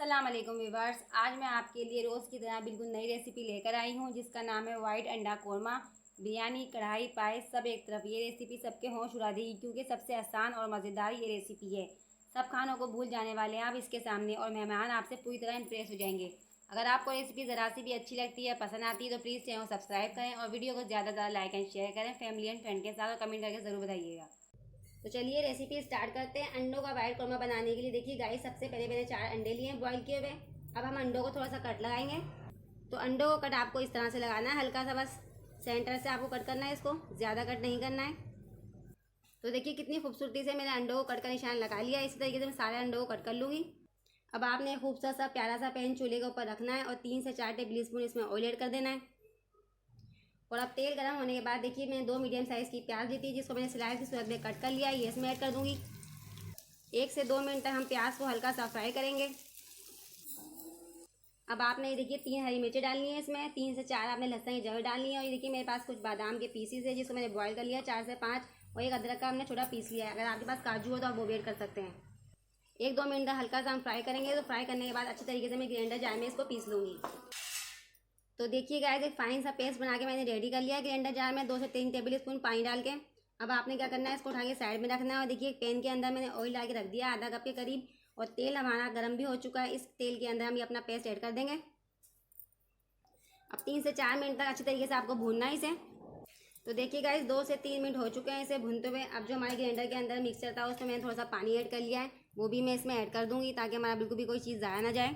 अस्सलाम वालेकुम व्यूअर्स। आज मैं आपके लिए रोज़ की तरह बिल्कुल नई रेसिपी लेकर आई हूँ जिसका नाम है वाइट अंडा कोरमा। बिरयानी, कढ़ाई, पायस सब एक तरफ। ये रेसिपी सबके होश उड़ा देगी क्योंकि सबसे आसान और मज़ेदार ये रेसिपी है। सब खानों को भूल जाने वाले हैं आप इसके सामने और मेहमान आपसे पूरी तरह इम्प्रेस हो जाएंगे। अगर आपको रेसिपी ज़रा सी भी अच्छी लगती है, पसंद आती है तो प्लीज़ चैनल सब्सक्राइब करें और वीडियो को ज़्यादा से ज़्यादा लाइक एंड शेयर करें फैमिली एंड फ्रेंड के साथ और कमेंट करके ज़रूर बताइएगा। तो चलिए रेसिपी स्टार्ट करते हैं। अंडों का वाइट कोरमा बनाने के लिए देखिए गाइस, सबसे पहले मैंने 4 अंडे लिए हैं बॉईल किए हुए। अब हम अंडों को थोड़ा सा कट लगाएंगे। तो अंडों को कट आपको इस तरह से लगाना है, हल्का सा बस सेंटर से आपको कट करना है, इसको ज़्यादा कट नहीं करना है। तो देखिए कितनी खूबसूरती से मैंने अंडों को कट का निशान लगा लिया। इसी तरीके से मैं सारे अंडों को कट कर लूँगी। अब आपने खूबसूरत सा प्यारा सा पैन चूल्हे के ऊपर रखना है और 3 से 4 टेबल स्पून इसमें ऑयल ऐड कर देना है। और अब तेल गर्म होने के बाद देखिए मैंने 2 मीडियम साइज़ की प्याज ली थी जिसको मैंने स्लाइस की सूरत में कट कर लिया है, ये इसमें ऐड कर दूँगी। 1 से 2 मिनट तक हम प्याज को हल्का सा फ्राई करेंगे। अब आपने ये देखिए 3 हरी मिर्ची डालनी है इसमें, 3 से 4 आपने लहसुन की जड़ डालनी है। और ये देखिए मेरे पास कुछ बादाम के पीसीज है जिसको मैंने बॉईल कर लिया 4 से 5। और एक अदरक का हमने छोटा पीस लिया है। अगर आपके पास काजू हो तो आप वो भी ऐड कर सकते हैं। 1-2 मिनट तक हल्का सा हम फ्राई करेंगे। तो फ्राई करने के बाद अच्छी तरीके से मैं ग्राइंडर जार में इसको पीस लूँगी। तो देखिए गाइस, एक फाइन सा पेस्ट बना के मैंने रेडी कर लिया है ग्राइंडर जार में 2 से 3 टेबल स्पून पानी डाल के। अब आपने क्या करना है, इसको उठा के साइड में रखना है। और देखिए पैन के अंदर मैंने ऑयल डाल के रख दिया आधा कप के करीब और तेल हमारा गर्म भी हो चुका है। इस तेल के अंदर हम ये अपना पेस्ट ऐड कर देंगे। अब 3 से 4 मिनट तक अच्छी तरीके से आपको भूनना है इसे। तो देखिए गाइस 2 से 3 मिनट हो चुके हैं इसे भूनते हुए। अब जो हमारे ग्राइंडर के अंदर मिक्सचर था उसमें मैंने थोड़ा सा पानी ऐड कर लिया है, वो भी मैं इसमें ऐड कर दूँगी ताकि हमारा बिल्कुल भी कोई चीज़ ज़ाया ना जाए।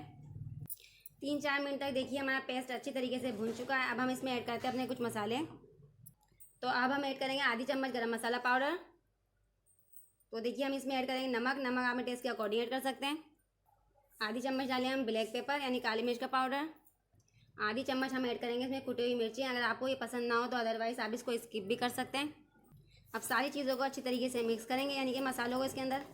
3-4 मिनट तक देखिए हमारा पेस्ट अच्छी तरीके से भून चुका है। अब हम इसमें ऐड करते हैं अपने कुछ मसाले। तो अब हम ऐड करेंगे आधी चम्मच गरम मसाला पाउडर। तो देखिए हम इसमें ऐड करेंगे नमक आप अपने टेस्ट के अकॉर्डिंग ऐड कर सकते हैं। आधी चम्मच डालें हम ब्लैक पेपर यानी काली मिर्च का पाउडर। आधी चम्मच हम ऐड करेंगे इसमें कुटी हुई मिर्ची। अगर आपको ये पसंद ना हो तो अदरवाइज़ आप इसको स्किप भी कर सकते हैं। अब सारी चीज़ों को अच्छी तरीके से मिक्स करेंगे यानी कि मसालों को इसके अंदर।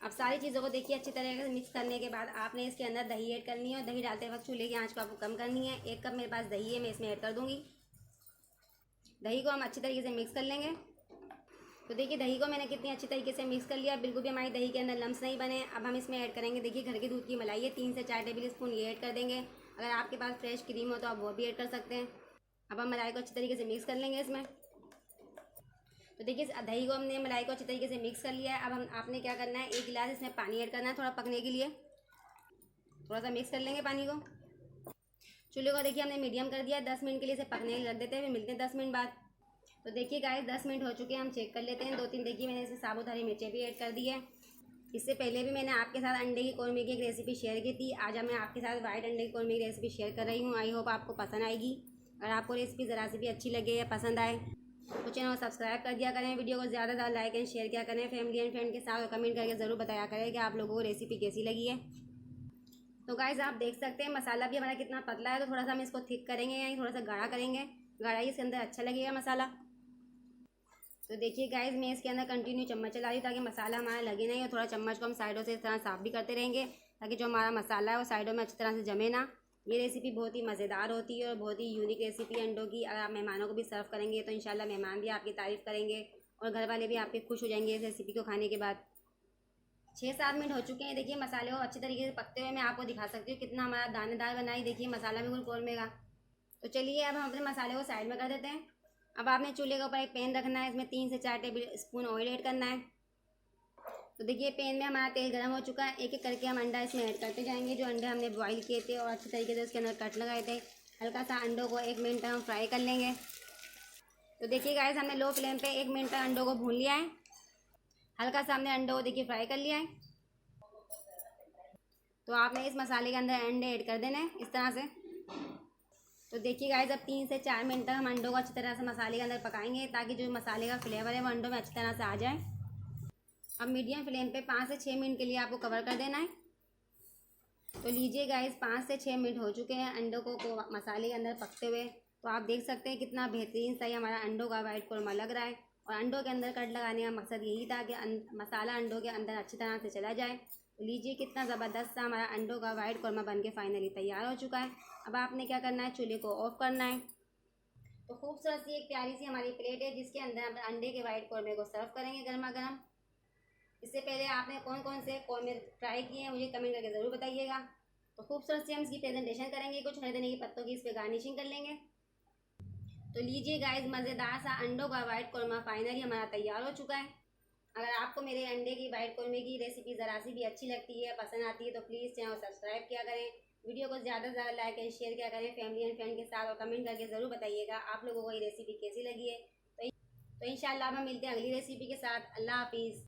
अब सारी चीज़ों को देखिए अच्छी तरीके से मिक्स करने के बाद आपने इसके अंदर दही ऐड करनी है। और दही डालते वक्त चूल्हे की आंच को आपको कम करनी है। 1 कप मेरे पास दही है, मैं इसमें ऐड कर दूँगी। दही को हम अच्छी तरीके से मिक्स कर लेंगे। तो देखिए दही को मैंने कितनी अच्छी तरीके से मिक्स कर लिया, बिल्कुल भी हमारी दही के अंदर लम्स नहीं बने। अब हम इसमें ऐड करेंगे देखिए घर के दूध की मलाई है 3 से 4 टेबल स्पून, ये ऐड कर देंगे। अगर आपके पास फ्रेश क्रीम हो तो आप वो भी ऐड कर सकते हैं। अब हम मलाई को अच्छी तरीके से मिक्स कर लेंगे इसमें। तो देखिए दही को हमने मलाई को अच्छी तरीके से मिक्स कर लिया है। अब हम आपने क्या करना है, 1 गिलास इसमें पानी ऐड करना है थोड़ा पकने के लिए। थोड़ा सा मिक्स कर लेंगे पानी को। चूल्हे को देखिए हमने मीडियम कर दिया, 10 मिनट के लिए इसे पकने के लिए रख देते हैं, फिर मिलते हैं 10 मिनट बाद। तो देखिए गाइस 10 मिनट हो चुके हैं, हम चेक कर लेते हैं। 2-3 देखिए मैंने इसमें साबुत हरी मिर्चें भी ऐड कर दी है। इससे पहले भी मैंने आपके साथ अंडे की कौरमे की एक रेसिपी शेयर की थी। आज मैं आपके साथ वाइट अंडे की कौरमे की रेसिपी शेयर कर रही हूँ। आई होप आपको पसंद आएगी। अगर आपको रेसिपी ज़रा सी भी अच्छी लगे या पसंद आए तो चैनल को सब्सक्राइब कर दिया करें, वीडियो को ज़्यादा से ज़्यादा लाइक एंड शेयर किया करें फैमिली एंड फ्रेंड के साथ। और कमेंट करके ज़रूर बताया करें कि आप लोगों को रेसिपी कैसी लगी है। तो गाइस आप देख सकते हैं मसाला भी हमारा कितना पतला है। तो थोड़ा सा हम इसको थिक करेंगे यानी थोड़ा सा गाढ़ा करेंगे, गाढ़ा ही इसके अंदर अच्छा लगेगा मसाला। तो देखिए गाइस मैं इसके अंदर कंटिन्यू चम्मच चला रही हूँ ताकि मसाला हमारा लगे नहीं। और थोड़ा चम्मच को हम साइडों से इस तरह साफ भी करते रहेंगे ताकि जो हमारा मसाला है वो साइडों में अच्छी तरह से जमे ना। ये रेसिपी बहुत ही मज़ेदार होती है और बहुत ही यूनिक रेसिपी है अंडों की। अगर आप मेहमानों को भी सर्व करेंगे तो इंशाल्लाह मेहमान भी आपकी तारीफ़ करेंगे और घर वाले भी आपके खुश हो जाएंगे इस रेसिपी को खाने के बाद। 6-7 मिनट हो चुके हैं। देखिए मसाले को अच्छी तरीके से पकते हुए मैं आपको दिखा सकती हूँ कितना हमारा दानेदार बनाई। देखिए मसाला बिल्कुल कौरमे का। तो चलिए अब हम अपने मसाले को साइड में कर देते हैं। अब आपने चूल्हे के ऊपर एक पैन रखना है, इसमें 3 से 4 टेबल स्पून ऑयल ऐड करना है। तो देखिए पैन में हमारा तेल गर्म हो चुका है। एक एक करके हम अंडा इसमें ऐड करते जाएंगे। जो अंडे हमने बॉईल किए थे और अच्छी तरीके से उसके अंदर कट लगाए थे, हल्का सा अंडों को 1 मिनट तक हम फ्राई कर लेंगे। तो देखिए गाइस हमने लो फ्लेम पे 1 मिनट तक अंडों को भून लिया है। हल्का सा हमने अंडों को देखिए फ्राई कर लिया है। तो आपने इस मसाले के अंदर अंडे ऐड कर देने इस तरह से। तो देखिए गाइस अब 3 से 4 मिनट तक हम अंडों को अच्छी तरह से मसाले के अंदर पकाएंगे ताकि जो मसाले का फ्लेवर है वो अंडों में अच्छी तरह से आ जाए। अब मीडियम फ्लेम पे 5 से 6 मिनट के लिए आपको कवर कर देना है। तो लीजिए गाइस 5 से 6 मिनट हो चुके हैं अंडों को मसाले के अंदर पकते हुए। तो आप देख सकते हैं कितना बेहतरीन सा ही हमारा अंडों का वाइट कोरमा लग रहा है। और अंडों के अंदर कट लगाने का मकसद यही था कि मसाला अंडों के अंदर अच्छी तरह से चला जाए। तो लीजिए कितना ज़बरदस्त सा हमारा अंडों का वाइट कोरमा बन के फाइनली तैयार हो चुका है। अब आपने क्या करना है, चूल्हे को ऑफ करना है। तो खूबसूरत सी एक प्यारी सी हमारी प्लेट है जिसके अंदर हम अंडे के वाइट कोरमे को सर्व करेंगे गर्मा गर्म। इससे पहले आपने कौन कौन से कौन में ट्राई किए हैं मुझे कमेंट करके ज़रूर बताइएगा। तो खूबसूरत से हम इसकी प्रेजेंटेशन करेंगे, कुछ हरे धनिया के पत्तों की इस पर गार्निशिंग कर लेंगे। तो लीजिए गाइस, मज़ेदार सा अंडों का वाइट कौरमा फाइनली हमारा तैयार हो चुका है। अगर आपको मेरे अंडे की वाइट कौरमे की रेसिपी ज़रा सी भी अच्छी लगती है, पसंद आती है, तो प्लीज़ चैनल सब्सक्राइब किया करें, वीडियो को ज़्यादा से ज़्यादा लाइक एंड शेयर किया करें फैमिली एंड फ्रेंड के साथ, और कमेंट करके ज़रूर बताइएगा आप लोगों को ये रेसिपी कैसी लगी है। तो इंशाल्लाह हम मिलते हैं अगली रेसिपी के साथ। अल्लाह हाफिज़।